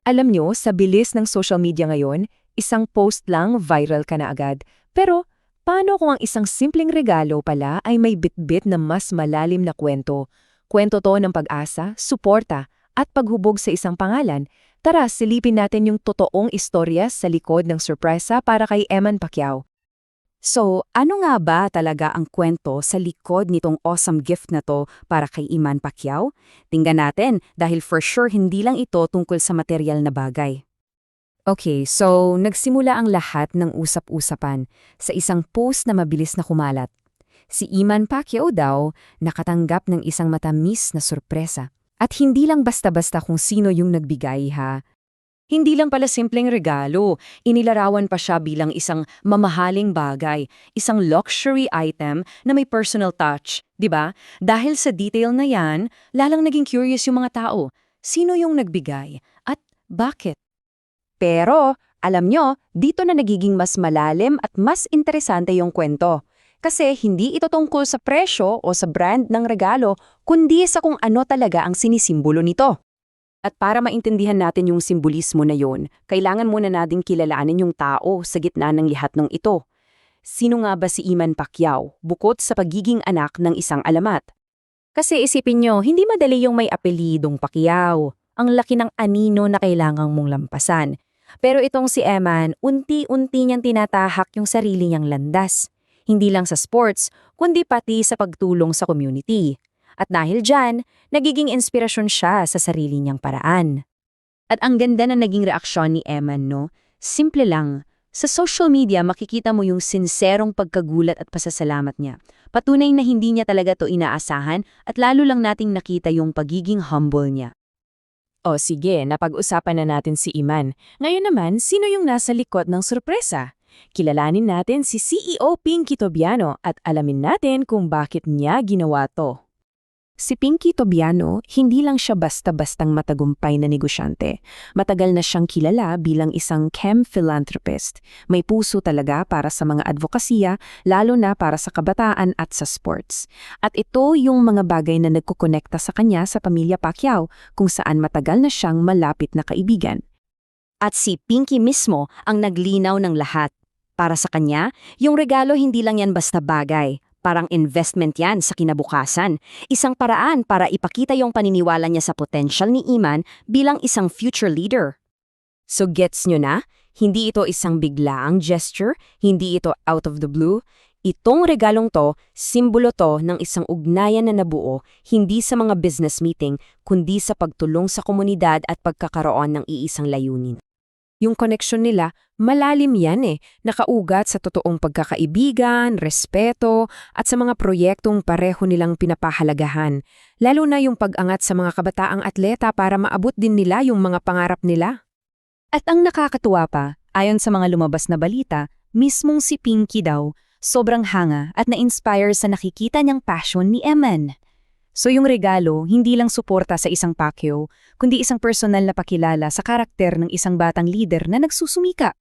Alam nyo, sa bilis ng social media ngayon, isang post lang viral ka na agad. Pero, paano kung ang isang simpleng regalo pala ay may bitbit na mas malalim na kwento? Kwento to ng pag-asa, suporta, at paghubog sa isang pangalan. Tara, silipin natin yung totoong istorya sa likod ng sorpresa para kay Eman Pacquiao. So, ano nga ba talaga ang kwento sa likod nitong awesome gift na to para kay Eman Pacquiao? Tingnan natin dahil for sure hindi lang ito tungkol sa material na bagay. Okay, so nagsimula ang lahat ng usap-usapan sa isang post na mabilis na kumalat. Si Eman Pacquiao daw nakatanggap ng isang matamis na sorpresa. At hindi lang basta-basta kung sino yung nagbigay ha. Hindi lang pala simpleng regalo, inilarawan pa siya bilang isang mamahaling bagay, isang luxury item na may personal touch, di ba? Dahil sa detail na yan, lalang naging curious yung mga tao. Sino yung nagbigay? At bakit? Pero, alam nyo, dito na nagiging mas malalim at mas interesante yung kwento. Kasi hindi ito tungkol sa presyo o sa brand ng regalo, kundi sa kung ano talaga ang sinisimbolo nito. At para maintindihan natin yung simbolismo na yon, kailangan muna nating kilalanin yung tao sa gitna ng lahat ng ito. Sino nga ba si Eman Pacquiao, bukod sa pagiging anak ng isang alamat? Kasi isipin nyo, hindi madali yung may apelidong Pacquiao. Ang laki ng anino na kailangang mong lampasan. Pero itong si Eman, unti-unti niyang tinatahak yung sarili niyang landas. Hindi lang sa sports, kundi pati sa pagtulong sa community. At dahil dyan, nagiging inspirasyon siya sa sarili niyang paraan. At ang ganda na naging reaksyon ni Eman, no? Simple lang. Sa social media, makikita mo yung sinserong pagkagulat at pasasalamat niya. Patunay na hindi niya talaga to inaasahan at lalo lang nating nakita yung pagiging humble niya. O sige, napag-usapan na natin si Eman. Ngayon naman, sino yung nasa likod ng sorpresa? Kilalanin natin si CEO Pinky Tobiano at alamin natin kung bakit niya ginawa to. Si Pinky Tobiano, hindi lang siya basta-bastang matagumpay na negosyante. Matagal na siyang kilala bilang isang chem philanthropist. May puso talaga para sa mga advokasya, lalo na para sa kabataan at sa sports. At ito yung mga bagay na nagkukonekta sa kanya sa pamilya Pacquiao, kung saan matagal na siyang malapit na kaibigan. At si Pinky mismo ang naglinaw ng lahat. Para sa kanya, yung regalo hindi lang yan basta bagay. Parang investment yan sa kinabukasan. Isang paraan para ipakita yung paniniwala niya sa potential ni Eman bilang isang future leader. So gets nyo na? Hindi ito isang biglaang gesture, hindi ito out of the blue. Itong regalong to, simbolo to ng isang ugnayan na nabuo, hindi sa mga business meeting, kundi sa pagtulong sa komunidad at pagkakaroon ng iisang layunin. Yung koneksyon nila, malalim yan nakaugat sa totoong pagkakaibigan, respeto, at sa mga proyektong pareho nilang pinapahalagahan. Lalo na yung pag-angat sa mga kabataang atleta para maabot din nila yung mga pangarap nila. At ang nakakatuwa pa, ayon sa mga lumabas na balita, mismong si Pinky daw, sobrang hanga at na-inspire sa nakikita niyang passion ni Eman. So yung regalo, hindi lang suporta sa isang Pacquiao, kundi isang personal na pakilala sa karakter ng isang batang leader na nagsusumika.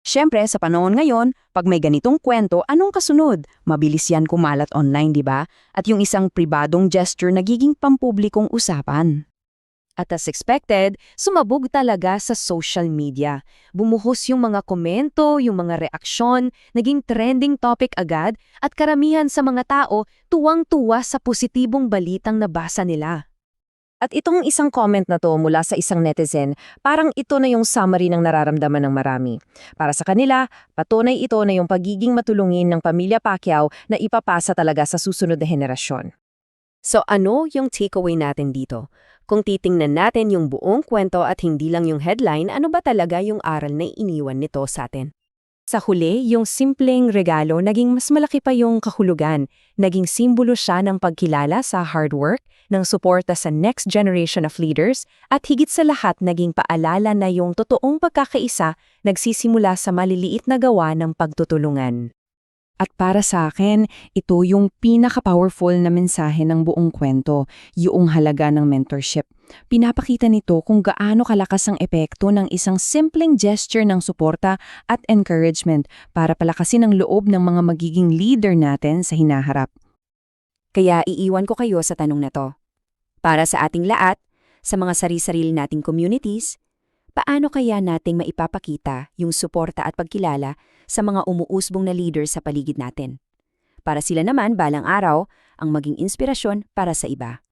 Siyempre, sa panahon ngayon, pag may ganitong kwento, anong kasunod? Mabilis yan kumalat online, di ba? At yung isang pribadong gesture nagiging pampublikong usapan. At as expected, sumabog talaga sa social media. Bumuhos yung mga komento, yung mga reaksyon, naging trending topic agad at karamihan sa mga tao tuwang-tuwa sa positibong balitang nabasa nila. At itong isang comment na to mula sa isang netizen, parang ito na yung summary ng nararamdaman ng marami. Para sa kanila, patunay ito na yung pagiging matulungin ng pamilya Pacquiao na ipapasa talaga sa susunod na henerasyon. So ano yung takeaway natin dito? Kung titingnan natin yung buong kwento at hindi lang yung headline, ano ba talaga yung aral na iniwan nito sa atin? Sa huli, yung simpleng regalo naging mas malaki pa yung kahulugan. Naging simbolo siya ng pagkilala sa hard work, ng suporta sa next generation of leaders, at higit sa lahat naging paalala na yung totoong pagkakaisa nagsisimula sa maliliit na gawa ng pagtutulungan. At para sa akin, ito yung pinaka-powerful na mensahe ng buong kwento, yung halaga ng mentorship. Pinapakita nito kung gaano kalakas ang epekto ng isang simpleng gesture ng suporta at encouragement para palakasin ang loob ng mga magiging leader natin sa hinaharap. Kaya iiwan ko kayo sa tanong na to. Para sa ating lahat, sa mga sari-sarili nating communities, Paano kaya nating maipapakita yung suporta at pagkilala sa mga umuusbong na leader sa paligid natin? Para sila naman balang araw ang maging inspirasyon para sa iba.